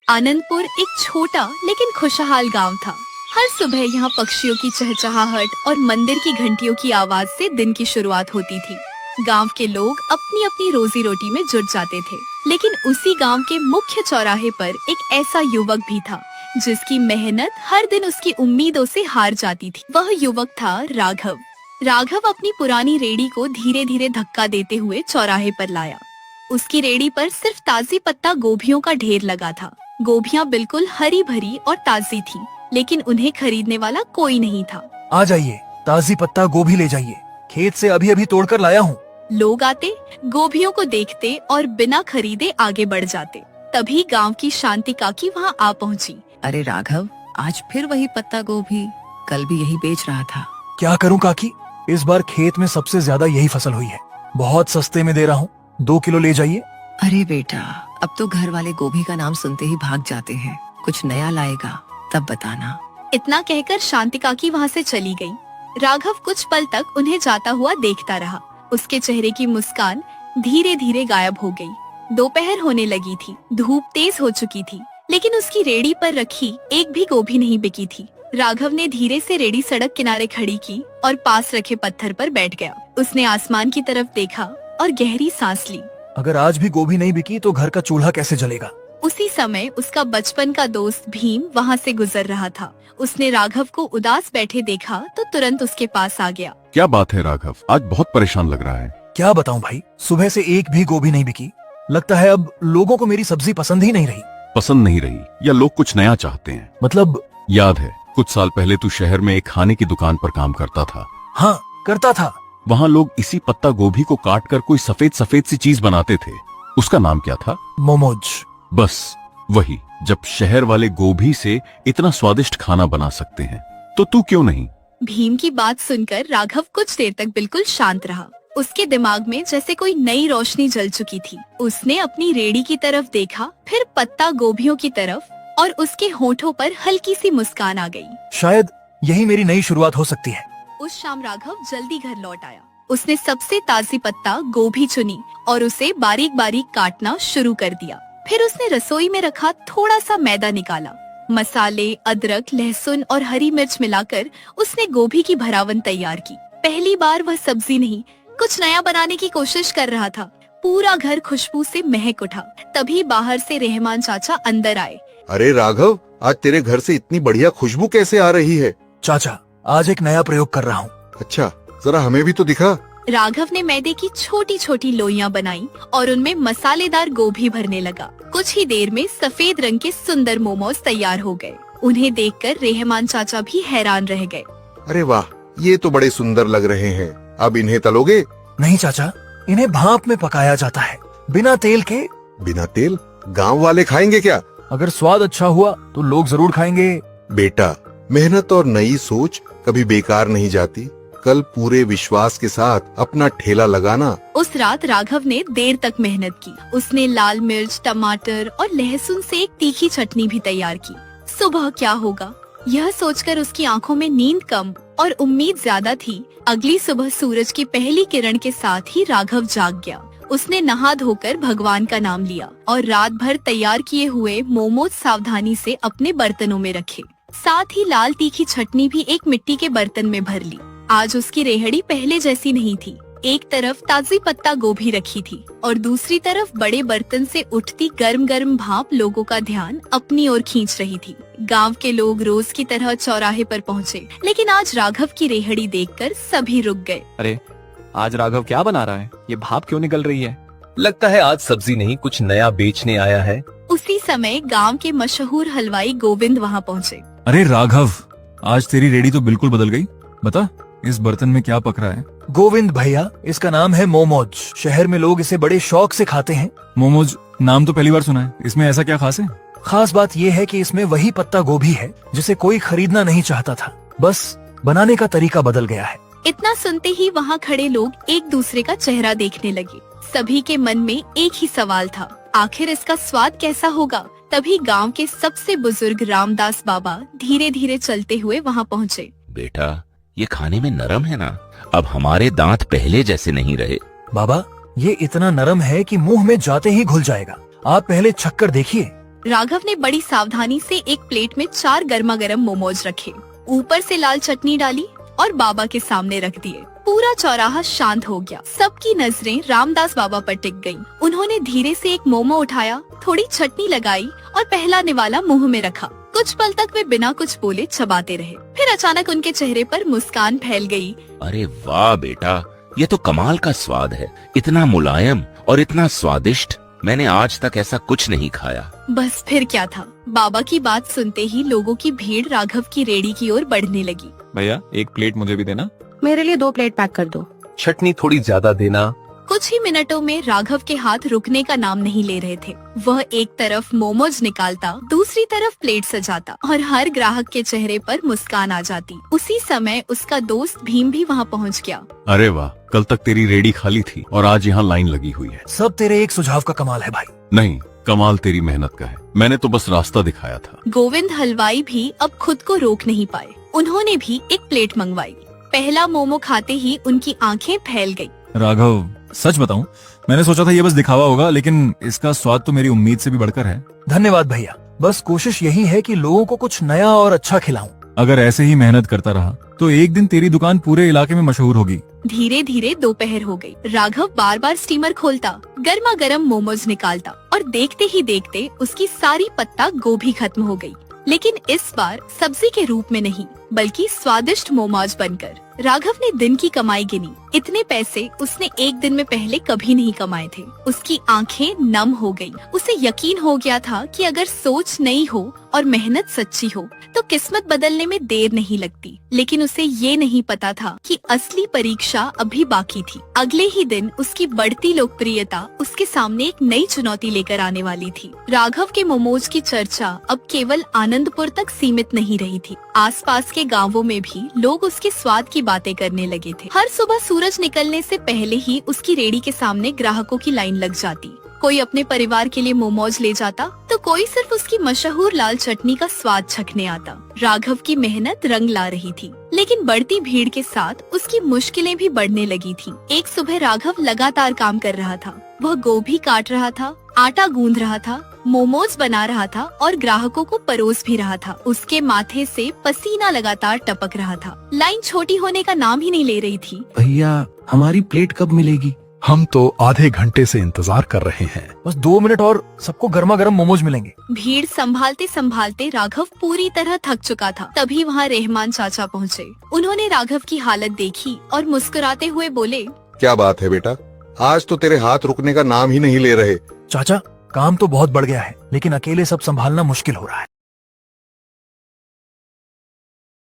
आनंदपुर एक छोटा लेकिन खुशहाल गांव था। हर सुबह यहाँ पक्षियों की चहचहाहट और मंदिर की घंटियों की आवाज से दिन की शुरुआत होती थी। गांव के लोग अपनी अपनी रोजी रोटी में जुट जाते थे, लेकिन उसी गांव के मुख्य चौराहे पर एक ऐसा युवक भी था जिसकी मेहनत हर दिन उसकी उम्मीदों से हार जाती थी। वह युवक था राघव। राघव अपनी पुरानी रेडी को धीरे धीरे धक्का देते हुए चौराहे पर लाया। उसकी रेडी पर सिर्फ ताजी पत्ता गोभियों का ढेर लगा था। गोभियां बिल्कुल हरी भरी और ताजी थी, लेकिन उन्हें खरीदने वाला कोई नहीं था। आ जाइए, ताजी पत्ता गोभी ले जाइए, खेत से अभी अभी तोड़कर लाया हूँ। लोग आते, गोभियों को देखते और बिना खरीदे आगे बढ़ जाते। तभी गांव की शांति काकी वहां आ पहुंची। अरे राघव, आज फिर वही पत्ता गोभी, कल भी यही बेच रहा था। क्या करूँ काकी, इस बार खेत में सबसे ज्यादा यही फसल हुई है। बहुत सस्ते में दे रहा हूँ, 2 किलो ले जाइए। अरे बेटा, अब तो घर वाले गोभी का नाम सुनते ही भाग जाते हैं। कुछ नया लाएगा तब बताना। इतना कहकर शांति काकी वहाँ से चली गई। राघव कुछ पल तक उन्हें जाता हुआ देखता रहा। उसके चेहरे की मुस्कान धीरे धीरे गायब हो गई। दोपहर होने लगी थी, धूप तेज हो चुकी थी, लेकिन उसकी रेडी पर रखी एक भी गोभी नहीं बिकी थी। राघव ने धीरे से रेडी सड़क किनारे खड़ी की और पास रखे पत्थर पर बैठ गया। उसने आसमान की तरफ देखा और गहरी सांस ली। अगर आज भी गोभी नहीं बिकी तो घर का चूल्हा कैसे जलेगा। उसी समय उसका बचपन का दोस्त भीम वहाँ से गुजर रहा था। उसने राघव को उदास बैठे देखा तो तुरंत उसके पास आ गया। क्या बात है राघव, आज बहुत परेशान लग रहा है। क्या बताऊँ भाई, सुबह से एक भी गोभी नहीं बिकी। लगता है अब लोगों को मेरी सब्जी पसंद ही नहीं रही। पसंद नहीं रही या लोग कुछ नया चाहते हैं? मतलब? याद है कुछ साल पहले तू शहर में एक खाने की दुकान पर काम करता था। हाँ, करता था। वहाँ लोग इसी पत्ता गोभी को काट कर कोई सफेद सफेद सी चीज बनाते थे। उसका नाम क्या था? मोमोज। बस वही। जब शहर वाले गोभी से इतना स्वादिष्ट खाना बना सकते हैं तो तू क्यों नहीं? भीम की बात सुनकर राघव कुछ देर तक बिल्कुल शांत रहा। उसके दिमाग में जैसे कोई नई रोशनी जल चुकी थी। उसने अपनी रेडी की तरफ देखा, फिर पत्ता गोभियों की तरफ, और उसके होठों पर हल्की सी मुस्कान आ गई। शायद यही मेरी नई शुरुआत हो सकती है। उस शाम राघव जल्दी घर लौट आया। उसने सबसे ताजी पत्ता गोभी चुनी और उसे बारीक बारीक काटना शुरू कर दिया। फिर उसने रसोई में रखा थोड़ा सा मैदा निकाला। मसाले, अदरक, लहसुन और हरी मिर्च मिलाकर उसने गोभी की भरावन तैयार की। पहली बार वह सब्जी नहीं, कुछ नया बनाने की कोशिश कर रहा था। पूरा घर खुशबू से महक उठा। तभी बाहर से रहमान चाचा अंदर आए। अरे राघव, आज तेरे घर से इतनी बढ़िया खुशबू कैसे आ रही है? चाचा, आज एक नया प्रयोग कर रहा हूँ। अच्छा, जरा हमें भी तो दिखा। राघव ने मैदे की छोटी छोटी लोइयां बनाई और उनमें मसालेदार गोभी भरने लगा। कुछ ही देर में सफेद रंग के सुंदर मोमोज तैयार हो गए। उन्हें देखकर रहमान चाचा भी हैरान रह गए। अरे वाह, ये तो बड़े सुंदर लग रहे हैं। अब इन्हें तलोगे? नहीं चाचा, इन्हें भाप में पकाया जाता है, बिना तेल के। बिना तेल? गांव वाले खाएंगे क्या? अगर स्वाद अच्छा हुआ तो लोग जरूर खाएंगे। बेटा, मेहनत और नई सोच कभी बेकार नहीं जाती। कल पूरे विश्वास के साथ अपना ठेला लगाना। उस रात राघव ने देर तक मेहनत की। उसने लाल मिर्च, टमाटर और लहसुन से एक तीखी चटनी भी तैयार की। सुबह क्या होगा, यह सोचकर उसकी आंखों में नींद कम और उम्मीद ज्यादा थी। अगली सुबह सूरज की पहली किरण के साथ ही राघव जाग गया। उसने नहा धोकर भगवान का नाम लिया और रात भर तैयार किए हुए मोमोज सावधानी से अपने बर्तनों में रखे। साथ ही लाल तीखी चटनी भी एक मिट्टी के बर्तन में भर ली। आज उसकी रेहड़ी पहले जैसी नहीं थी। एक तरफ ताजी पत्ता गोभी रखी थी और दूसरी तरफ बड़े बर्तन से उठती गर्म गर्म भाप लोगों का ध्यान अपनी ओर खींच रही थी। गांव के लोग रोज की तरह चौराहे पर पहुंचे, लेकिन आज राघव की रेहड़ी देखकर सभी रुक गए। अरे, आज राघव क्या बना रहा है? ये भाप क्यों निकल रही है? लगता है आज सब्जी नहीं, कुछ नया बेचने आया है। उसी समय गांव के मशहूर हलवाई गोविंद वहां पहुंचे। अरे राघव, आज तेरी रेडी तो बिल्कुल बदल गई। बता, इस बर्तन में क्या पक रहा है? गोविंद भैया, इसका नाम है मोमोज। शहर में लोग इसे बड़े शौक से खाते हैं। मोमोज नाम तो पहली बार सुना है, इसमें ऐसा क्या खास है? खास बात यह है कि इसमें वही पत्ता गोभी है जिसे कोई खरीदना नहीं चाहता था। बस बनाने का तरीका बदल गया है। इतना सुनते ही वहाँ खड़े लोग एक दूसरे का चेहरा देखने लगे। सभी के मन में एक ही सवाल था, आखिर इसका स्वाद कैसा होगा? तभी गांव के सबसे बुजुर्ग रामदास बाबा धीरे धीरे चलते हुए वहाँ पहुँचे। बेटा, ये खाने में नरम है ना? अब हमारे दांत पहले जैसे नहीं रहे। बाबा, ये इतना नरम है कि मुंह में जाते ही घुल जाएगा। आप पहले छक्कर देखिए। राघव ने बड़ी सावधानी से एक प्लेट में 4 गर्मा गर्म मोमोज रखे, ऊपर से लाल चटनी डाली और बाबा के सामने रख दिए। पूरा चौराहा शांत हो गया। सबकी नजरें रामदास बाबा पर टिक गईं। उन्होंने धीरे से एक मोमो उठाया, थोड़ी चटनी लगाई और पहला निवाला मुंह में रखा। कुछ पल तक वे बिना कुछ बोले चबाते रहे। फिर अचानक उनके चेहरे पर मुस्कान फैल गई। अरे वाह बेटा, ये तो कमाल का स्वाद है। इतना मुलायम और इतना स्वादिष्ट, मैंने आज तक ऐसा कुछ नहीं खाया। बस फिर क्या था। बाबा की बात सुनते ही लोगों की भीड़ राघव की रेडी की ओर बढ़ने लगी। भैया एक प्लेट मुझे भी देना। मेरे लिए 2 प्लेट पैक कर दो। चटनी थोड़ी ज्यादा देना। कुछ ही मिनटों में राघव के हाथ रुकने का नाम नहीं ले रहे थे। वह एक तरफ मोमोज निकालता, दूसरी तरफ प्लेट सजाता और हर ग्राहक के चेहरे पर मुस्कान आ जाती। उसी समय उसका दोस्त भीम भी वहाँ पहुँच गया। अरे वाह, कल तक तेरी रेडी खाली थी और आज यहाँ लाइन लगी हुई है। सब तेरे एक सुझाव का कमाल है भाई। नहीं, कमाल तेरी मेहनत का है। मैंने तो बस रास्ता दिखाया था। गोविंद हलवाई भी अब खुद को रोक नहीं पाए। उन्होंने भी एक प्लेट मंगवाई। पहला मोमो खाते ही उनकी आंखें फैल गई। राघव, सच बताऊं, मैंने सोचा था ये बस दिखावा होगा, लेकिन इसका स्वाद तो मेरी उम्मीद से भी बढ़कर है। धन्यवाद भैया। बस कोशिश यही है कि लोगों को कुछ नया और अच्छा खिलाऊं। अगर ऐसे ही मेहनत करता रहा तो एक दिन तेरी दुकान पूरे इलाके में मशहूर होगी। धीरे धीरे दोपहर हो गई। राघव बार बार स्टीमर खोलता, गर्मा गर्म मोमोज निकालता और देखते ही देखते उसकी सारी पत्ता गोभी खत्म हो गई। लेकिन इस बार सब्जी के रूप में नहीं, बल्कि स्वादिष्ट मोमोज बनकर। राघव ने दिन की कमाई गिनी। इतने पैसे उसने एक दिन में पहले कभी नहीं कमाए थे। उसकी आंखें नम हो गईं। उसे यकीन हो गया था कि अगर सोच नई हो और मेहनत सच्ची हो तो किस्मत बदलने में देर नहीं लगती। लेकिन उसे ये नहीं पता था कि असली परीक्षा अभी बाकी थी। अगले ही दिन उसकी बढ़ती लोकप्रियता उसके सामने एक नई चुनौती लेकर आने वाली थी। राघव के मोमोज की चर्चा अब केवल आनंदपुर तक सीमित नहीं रही थी। आसपास के गांवों में भी लोग उसके स्वाद की बातें करने लगे थे। हर सुबह सूरज निकलने से पहले ही उसकी रेडी के सामने ग्राहकों की लाइन लग जाती। कोई अपने परिवार के लिए मोमोज ले जाता तो कोई सिर्फ उसकी मशहूर लाल चटनी का स्वाद चखने आता। राघव की मेहनत रंग ला रही थी, लेकिन बढ़ती भीड़ के साथ उसकी मुश्किलें भी बढ़ने लगी थीं। एक सुबह राघव लगातार काम कर रहा था। वह गोभी काट रहा था, आटा गूंद रहा था, मोमोज बना रहा था और ग्राहकों को परोस भी रहा था। उसके माथे से पसीना लगातार टपक रहा था। लाइन छोटी होने का नाम ही नहीं ले रही थी। भैया, हमारी प्लेट कब मिलेगी? हम तो आधे घंटे से इंतजार कर रहे हैं। बस 2 मिनट और सबको गर्मा गर्म मोमोज मिलेंगे। भीड़ संभालते संभालते राघव पूरी तरह थक चुका था। तभी वहाँ रहमान चाचा पहुँचे। उन्होंने राघव की हालत देखी और मुस्कुराते हुए बोले, क्या बात है बेटा, आज तो तेरे हाथ रुकने का नाम ही नहीं ले रहे। चाचा, काम तो बहुत बढ़ गया है, लेकिन अकेले सब संभालना मुश्किल हो रहा है।